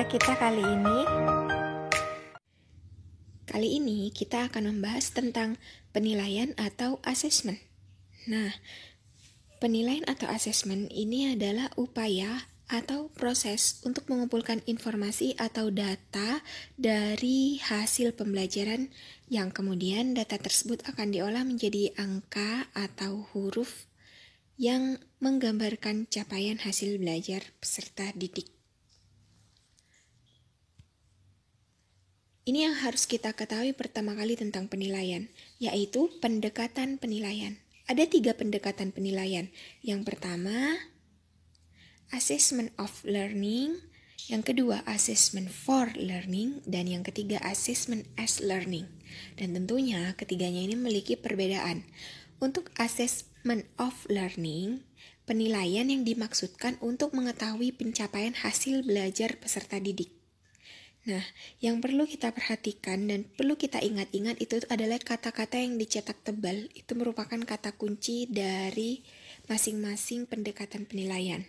kita kali ini kita akan membahas tentang penilaian atau asesmen. Nah, penilaian atau asesmen ini adalah upaya atau proses untuk mengumpulkan informasi atau data dari hasil pembelajaran yang kemudian data tersebut akan diolah menjadi angka atau huruf yang menggambarkan capaian hasil belajar peserta didik. Ini yang harus kita ketahui pertama kali tentang penilaian, yaitu pendekatan penilaian. Ada 3 pendekatan penilaian. Yang pertama, assessment of learning. Yang kedua, assessment for learning. Dan yang ketiga, assessment as learning. Dan tentunya ketiganya ini memiliki perbedaan. Untuk assessment of learning, penilaian yang dimaksudkan untuk mengetahui pencapaian hasil belajar peserta didik. Nah, yang perlu kita perhatikan dan perlu kita ingat-ingat itu adalah kata-kata yang dicetak tebal. Itu merupakan kata kunci dari masing-masing pendekatan penilaian.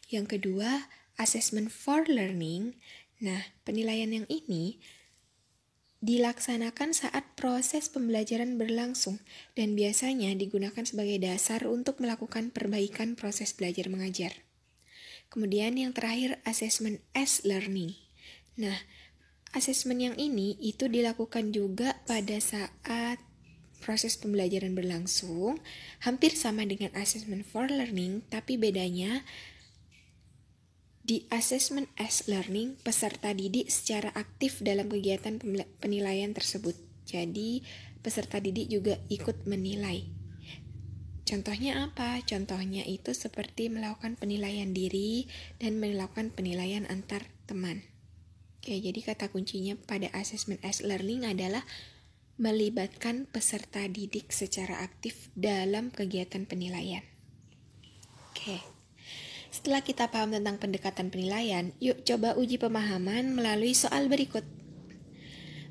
Yang kedua, assessment for learning. Nah, penilaian yang ini dilaksanakan saat proses pembelajaran berlangsung dan biasanya digunakan sebagai dasar untuk melakukan perbaikan proses belajar mengajar. Kemudian yang terakhir, assessment as learning. Nah, asesmen yang ini itu dilakukan juga pada saat proses pembelajaran berlangsung, hampir sama dengan assessment for learning, tapi bedanya di assessment as learning, peserta didik secara aktif dalam kegiatan penilaian tersebut. Jadi, peserta didik juga ikut menilai. Contohnya apa? Contohnya itu seperti melakukan penilaian diri dan melakukan penilaian antar teman. Oke, jadi kata kuncinya pada assessment as learning adalah melibatkan peserta didik secara aktif dalam kegiatan penilaian. Oke, setelah kita paham tentang pendekatan penilaian, yuk coba uji pemahaman melalui soal berikut.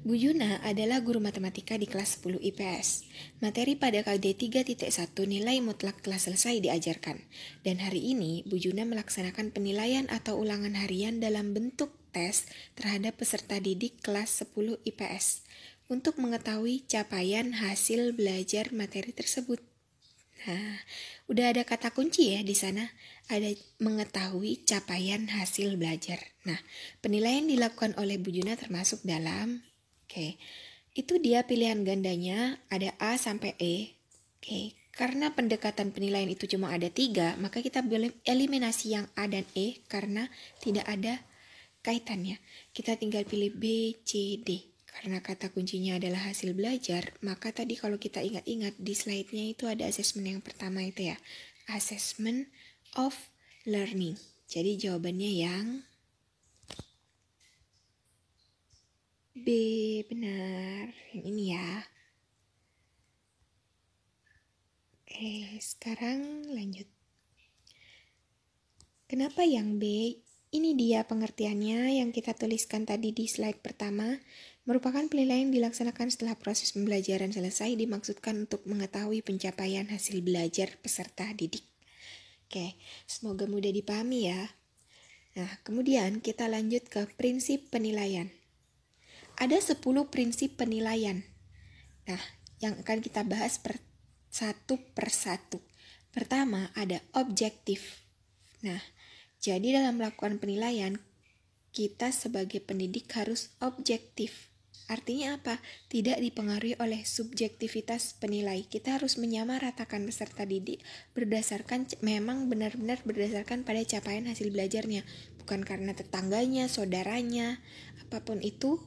Bu Yuna adalah guru matematika di kelas 10 IPS. Materi pada KD 3.1 nilai mutlak telah selesai diajarkan. Dan hari ini, Bu Yuna melaksanakan penilaian atau ulangan harian dalam bentuk tes terhadap peserta didik kelas 10 IPS untuk mengetahui capaian hasil belajar materi tersebut. Nah, udah ada kata kunci ya di sana, ada mengetahui capaian hasil belajar. Nah, penilaian dilakukan oleh Bu Yuna termasuk dalam itu dia pilihan gandanya ada A sampai E. Karena pendekatan penilaian itu cuma ada 3, maka kita boleh eliminasi yang A dan E karena tidak ada kaitannya. Kita tinggal pilih B, C, D. Karena kata kuncinya adalah hasil belajar, maka tadi kalau kita ingat-ingat di slide-nya itu ada assessment yang pertama itu ya. Assessment of learning. Jadi jawabannya yang B, benar. Yang ini ya. Oke, sekarang lanjut. Kenapa yang B? Ini dia pengertiannya yang kita tuliskan tadi di slide pertama. Merupakan penilaian dilaksanakan setelah proses pembelajaran selesai, dimaksudkan untuk mengetahui pencapaian hasil belajar peserta didik. Oke, semoga mudah dipahami ya. Nah, kemudian kita lanjut ke prinsip penilaian. Ada 10 prinsip penilaian. Nah, yang akan kita bahas satu persatu. Pertama, ada objektif. Nah, jadi dalam melakukan penilaian, kita sebagai pendidik harus objektif. Artinya apa? Tidak dipengaruhi oleh subjektivitas penilai. Kita harus menyamaratakan peserta didik berdasarkan memang benar-benar berdasarkan pada capaian hasil belajarnya, bukan karena tetangganya, saudaranya, apapun itu.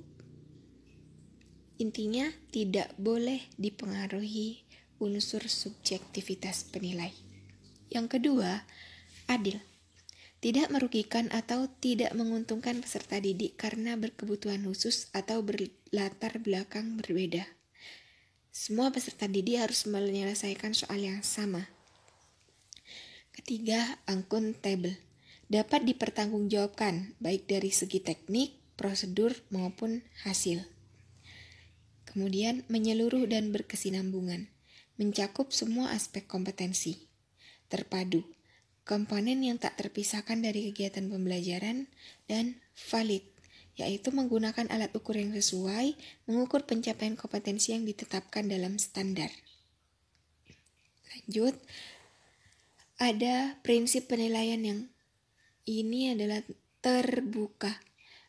Intinya tidak boleh dipengaruhi unsur subjektivitas penilai. Yang kedua, adil. Tidak merugikan atau tidak menguntungkan peserta didik karena berkebutuhan khusus atau berlatar belakang berbeda. Semua peserta didik harus menyelesaikan soal yang sama. Ketiga, akuntabel. Dapat dipertanggungjawabkan baik dari segi teknik, prosedur maupun hasil. Kemudian menyeluruh dan berkesinambungan, mencakup semua aspek kompetensi, terpadu, komponen yang tak terpisahkan dari kegiatan pembelajaran, dan valid, yaitu menggunakan alat ukur yang sesuai, mengukur pencapaian kompetensi yang ditetapkan dalam standar. Lanjut, ada prinsip penilaian yang ini adalah terbuka.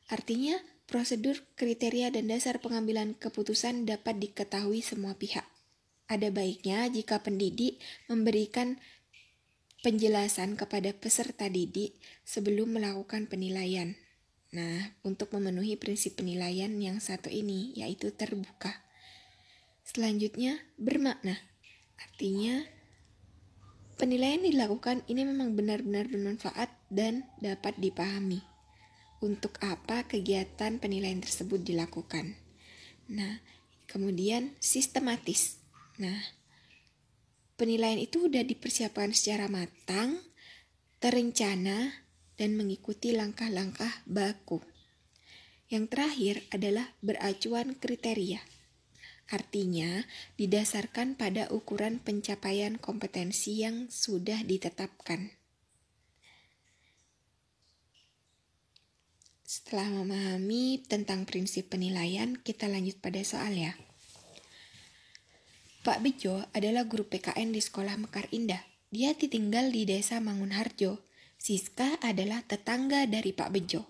Artinya, prosedur, kriteria, dan dasar pengambilan keputusan dapat diketahui semua pihak. Ada baiknya jika pendidik memberikan penjelasan kepada peserta didik sebelum melakukan penilaian. Nah, untuk memenuhi prinsip penilaian yang satu ini, yaitu terbuka. Selanjutnya, bermakna. Artinya, penilaian dilakukan ini memang benar-benar bermanfaat dan dapat dipahami. Untuk apa kegiatan penilaian tersebut dilakukan. Nah, kemudian sistematis. Nah, penilaian itu sudah dipersiapkan secara matang, terencana, dan mengikuti langkah-langkah baku. Yang terakhir adalah beracuan kriteria. Artinya, didasarkan pada ukuran pencapaian kompetensi yang sudah ditetapkan. Setelah memahami tentang prinsip penilaian, kita lanjut pada soal ya. Pak Bejo adalah guru PKN di Sekolah Mekar Indah. Dia tinggal di Desa Mangunharjo. Siska adalah tetangga dari Pak Bejo.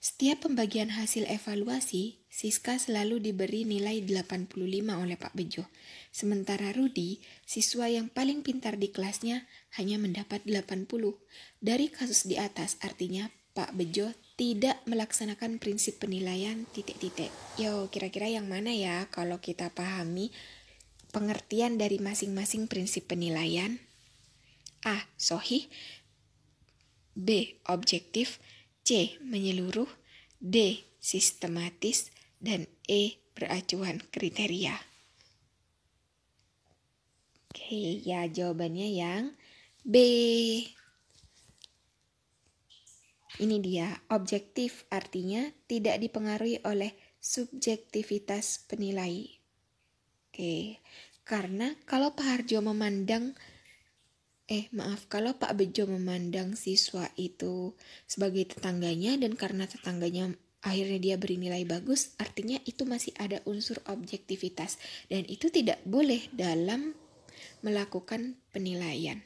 Setiap pembagian hasil evaluasi, Siska selalu diberi nilai 85 oleh Pak Bejo. Sementara Rudi, siswa yang paling pintar di kelasnya, hanya mendapat 80. Dari kasus di atas, artinya Pak Bejo tidak melaksanakan prinsip penilaian ... Yo, kira-kira yang mana ya kalau kita pahami pengertian dari masing-masing prinsip penilaian? A. Sahih, B. Objektif, C. Menyeluruh, D. Sistematis, dan E. Beracuan kriteria. Oke, ya jawabannya yang B. Ini dia, objektif artinya tidak dipengaruhi oleh subjektivitas penilai. Oke, karena kalau Pak Bejo memandang siswa itu sebagai tetangganya dan karena tetangganya akhirnya dia beri nilai bagus, artinya itu masih ada unsur objektivitas dan itu tidak boleh dalam melakukan penilaian.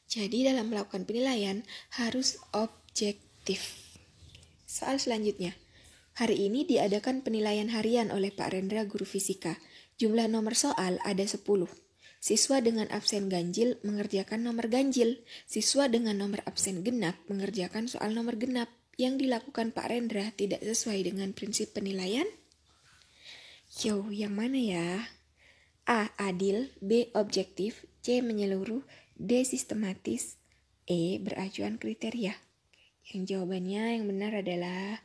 Jadi dalam melakukan penilaian harus objektif. Soal selanjutnya. Hari ini diadakan penilaian harian oleh Pak Rendra guru fisika. Jumlah nomor soal ada 10. Siswa dengan absen ganjil mengerjakan nomor ganjil. Siswa dengan nomor absen genap mengerjakan soal nomor genap. Yang dilakukan Pak Rendra tidak sesuai dengan prinsip penilaian? Yo, yang mana ya? A. Adil, B. Objektif, C. Menyeluruh, D. Sistematis, E. Beracuan kriteria. Yang jawabannya yang benar adalah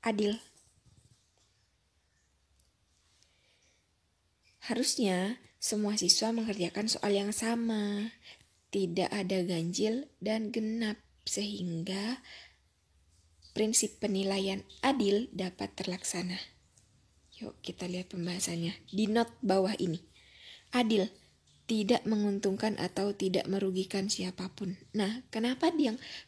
adil. Harusnya semua siswa mengerjakan soal yang sama, tidak ada ganjil dan genap, sehingga prinsip penilaian adil dapat terlaksana. Yuk kita lihat pembahasannya di not bawah ini. Adil, tidak menguntungkan atau tidak merugikan siapapun. Nah, kenapa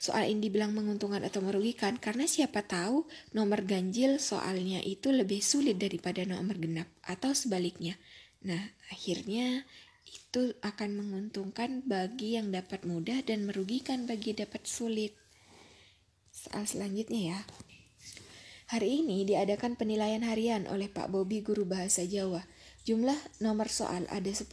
soal ini dibilang menguntungkan atau merugikan? Karena siapa tahu nomor ganjil soalnya itu lebih sulit daripada nomor genap atau sebaliknya. Nah, akhirnya itu akan menguntungkan bagi yang dapat mudah dan merugikan bagi yang dapat sulit. Soal selanjutnya ya. Hari ini diadakan penilaian harian oleh Pak Bobi guru bahasa Jawa. Jumlah nomor soal ada 10.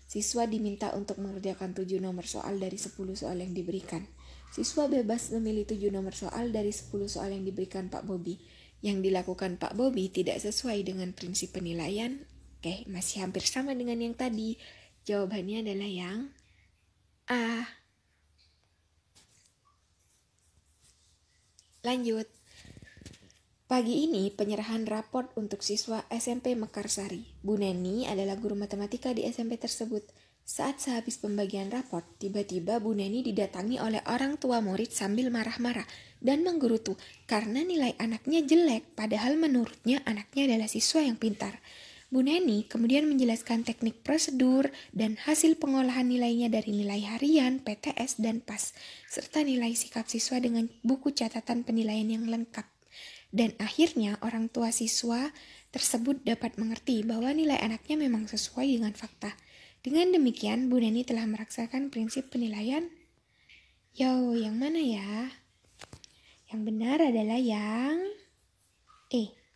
Siswa diminta untuk mengerjakan 7 nomor soal dari 10 soal yang diberikan. Siswa bebas memilih 7 nomor soal dari 10 soal yang diberikan Pak Bobi. Yang dilakukan Pak Bobi tidak sesuai dengan prinsip penilaian. Oke, masih hampir sama dengan yang tadi. Jawabannya adalah yang A. Lanjut. Pagi ini penyerahan raport untuk siswa SMP Mekarsari. Bu Neni adalah guru matematika di SMP tersebut. Saat sehabis pembagian raport, tiba-tiba Bu Neni didatangi oleh orang tua murid sambil marah-marah dan menggerutu karena nilai anaknya jelek, padahal menurutnya anaknya adalah siswa yang pintar. Bu Neni kemudian menjelaskan teknik prosedur dan hasil pengolahan nilainya dari nilai harian, PTS, dan PAS, serta nilai sikap siswa dengan buku catatan penilaian yang lengkap. Dan akhirnya orang tua siswa tersebut dapat mengerti bahwa nilai anaknya memang sesuai dengan fakta. Dengan demikian, Bu Neni telah merasakan prinsip penilaian. Yang mana ya? Yang benar adalah yang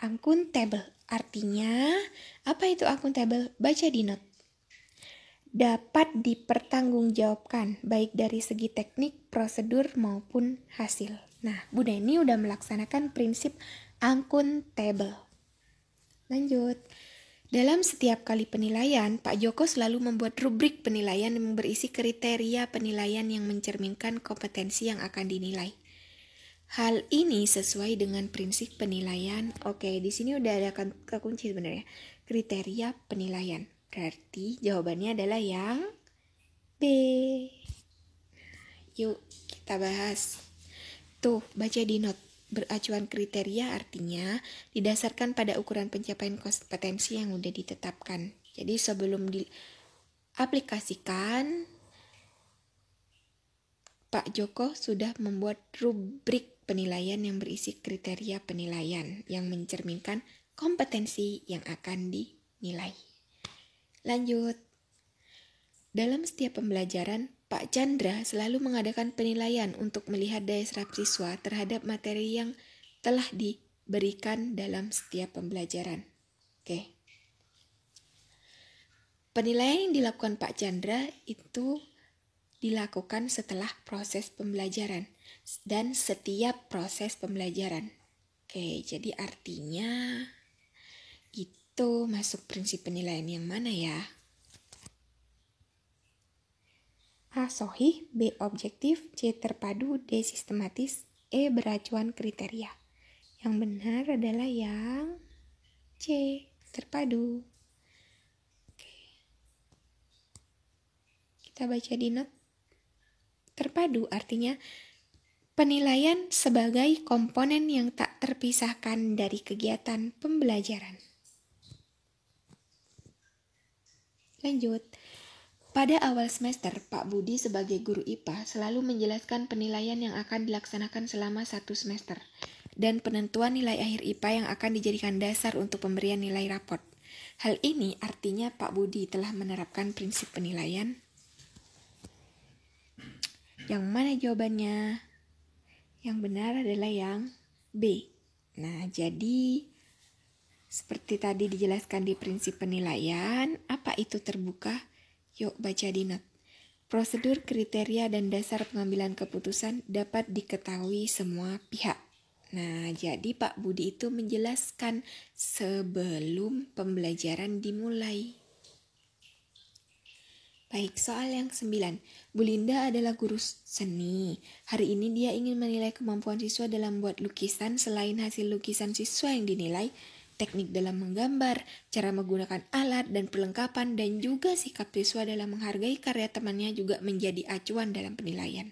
akuntabel. Artinya, apa itu akuntabel? Baca di note. Dapat dipertanggungjawabkan, baik dari segi teknik, prosedur, maupun hasil. Nah, Bu Neni udah melaksanakan prinsip akuntabel. Lanjut. Dalam setiap kali penilaian, Pak Joko selalu membuat rubrik penilaian yang berisi kriteria penilaian yang mencerminkan kompetensi yang akan dinilai. Hal ini sesuai dengan prinsip penilaian. Oke, di sini udah ada kunci sebenarnya. Kriteria penilaian. Berarti jawabannya adalah yang B. Yuk, kita bahas. Tuh, baca di note. Beracuan kriteria artinya didasarkan pada ukuran pencapaian kompetensi yang udah ditetapkan. Jadi sebelum diaplikasikan, Pak Joko sudah membuat rubrik penilaian yang berisi kriteria penilaian yang mencerminkan kompetensi yang akan dinilai. Lanjut. Dalam setiap pembelajaran, Pak Chandra selalu mengadakan penilaian untuk melihat daya serap siswa terhadap materi yang telah diberikan dalam setiap pembelajaran. Oke. Penilaian yang dilakukan Pak Chandra itu dilakukan setelah proses pembelajaran dan setiap proses pembelajaran. Oke, jadi artinya itu masuk prinsip penilaian yang mana ya? A. Sohih, B. Objektif, C. Terpadu, D. Sistematis, E. Beracuan kriteria. Yang benar adalah yang C. Terpadu. Oke. Kita baca di note. Terpadu artinya penilaian sebagai komponen yang tak terpisahkan dari kegiatan pembelajaran. Lanjut. Pada awal semester, Pak Budi sebagai guru IPA selalu menjelaskan penilaian yang akan dilaksanakan selama 1 semester dan penentuan nilai akhir IPA yang akan dijadikan dasar untuk pemberian nilai raport. Hal ini artinya Pak Budi telah menerapkan prinsip penilaian. Yang mana jawabannya? Yang benar adalah yang B. Nah, jadi seperti tadi dijelaskan di prinsip penilaian, apa itu terbuka? Yuk baca di note. Prosedur, kriteria, dan dasar pengambilan keputusan dapat diketahui semua pihak. Nah, jadi Pak Budi itu menjelaskan sebelum pembelajaran dimulai. Baik, soal yang 9. Bu Linda adalah guru seni. Hari ini dia ingin menilai kemampuan siswa dalam membuat lukisan. Selain hasil lukisan siswa yang dinilai, teknik dalam menggambar, cara menggunakan alat dan perlengkapan, dan juga sikap siswa dalam menghargai karya temannya juga menjadi acuan dalam penilaian.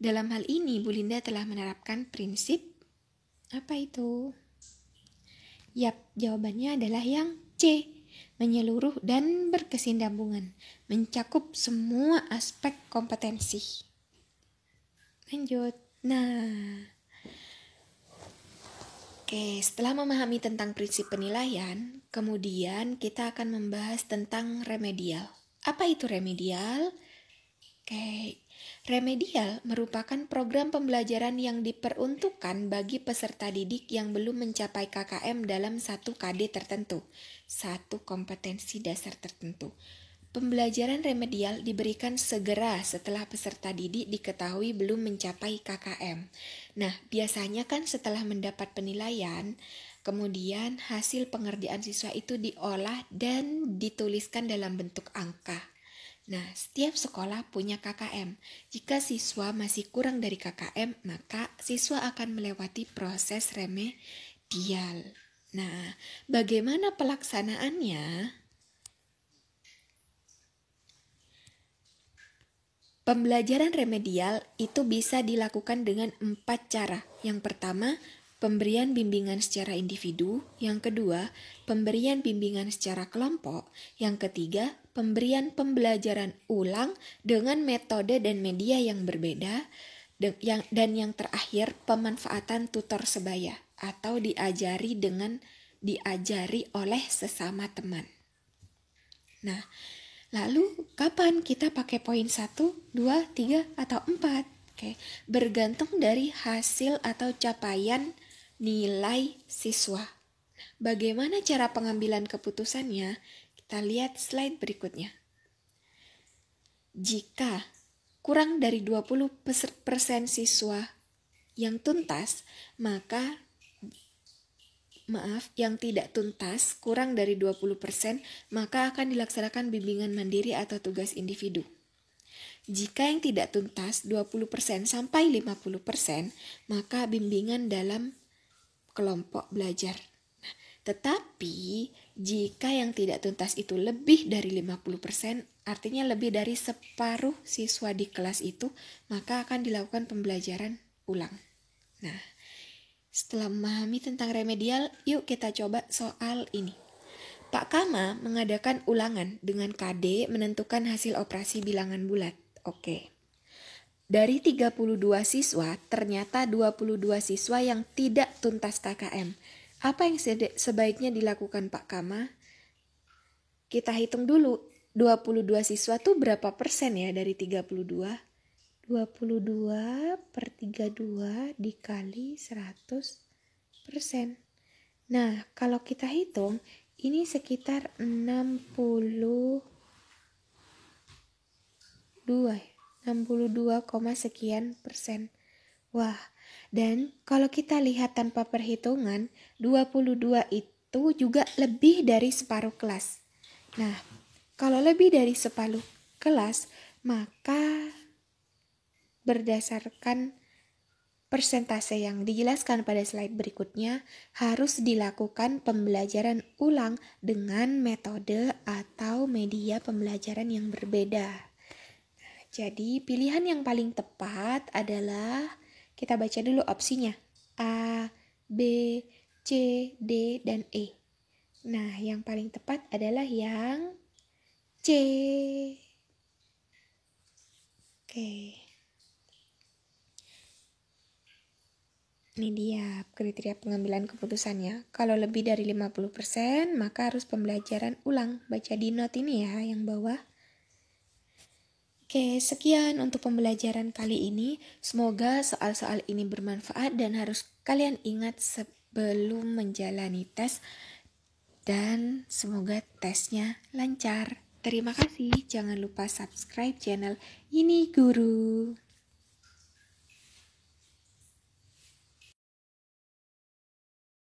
Dalam hal ini, Bu Linda telah menerapkan prinsip apa itu? Yap, jawabannya adalah yang C. Menyeluruh dan berkesinambungan, mencakup semua aspek kompetensi. Lanjut. Nah, oke, setelah memahami tentang prinsip penilaian, kemudian kita akan membahas tentang remedial. Apa itu remedial? Oke, remedial merupakan program pembelajaran yang diperuntukkan bagi peserta didik yang belum mencapai KKM dalam satu KD tertentu, satu kompetensi dasar tertentu. Pembelajaran remedial diberikan segera setelah peserta didik diketahui belum mencapai KKM. Nah, biasanya kan setelah mendapat penilaian, kemudian hasil pengerjaan siswa itu diolah dan dituliskan dalam bentuk angka. Nah, setiap sekolah punya KKM. Jika siswa masih kurang dari KKM, maka siswa akan melewati proses remedial. Nah, bagaimana pelaksanaannya? Pembelajaran remedial itu bisa dilakukan dengan 4 cara. Yang pertama, pemberian bimbingan secara individu. Yang kedua, pemberian bimbingan secara kelompok. Yang ketiga, pemberian pembelajaran ulang dengan metode dan media yang berbeda. Dan yang terakhir, pemanfaatan tutor sebaya atau diajari oleh sesama teman. Nah, lalu kapan kita pakai poin 1, 2, 3, atau 4? Oke, bergantung dari hasil atau capaian nilai siswa. Bagaimana cara pengambilan keputusannya? Kita lihat slide berikutnya. Jika kurang dari 20% siswa yang tuntas, yang tidak tuntas kurang dari 20%, maka akan dilaksanakan bimbingan mandiri atau tugas individu. Jika yang tidak tuntas 20% sampai 50%, maka bimbingan dalam kelompok belajar. Tetapi jika yang tidak tuntas itu lebih dari 50%, artinya lebih dari separuh siswa di kelas itu, maka akan dilakukan pembelajaran ulang. Nah, setelah memahami tentang remedial, yuk kita coba soal ini. Pak Kama mengadakan ulangan dengan KD menentukan hasil operasi bilangan bulat. Oke. Dari 32 siswa, ternyata 22 siswa yang tidak tuntas KKM. Apa yang sebaiknya dilakukan Pak Kama? Kita hitung dulu, 22 siswa tuh berapa persen ya dari 32? 22 per 32 dikali 100%. Nah, kalau kita hitung, ini sekitar 62 sekian persen. Wah, dan kalau kita lihat tanpa perhitungan, 22 itu juga lebih dari separuh kelas. Nah, kalau lebih dari separuh kelas, maka berdasarkan persentase yang dijelaskan pada slide berikutnya, harus dilakukan pembelajaran ulang dengan metode atau media pembelajaran yang berbeda. Jadi pilihan yang paling tepat adalah, kita baca dulu opsinya, A, B, C, D, dan E. Nah, yang paling tepat adalah yang C. Oke. Ini dia kriteria pengambilan keputusannya. Kalau lebih dari 50%, maka harus pembelajaran ulang. Baca di note ini ya, yang bawah. Oke, sekian untuk pembelajaran kali ini. Semoga soal-soal ini bermanfaat dan harus kalian ingat sebelum menjalani tes. Dan semoga tesnya lancar. Terima kasih. Jangan lupa subscribe channel Ini Guru.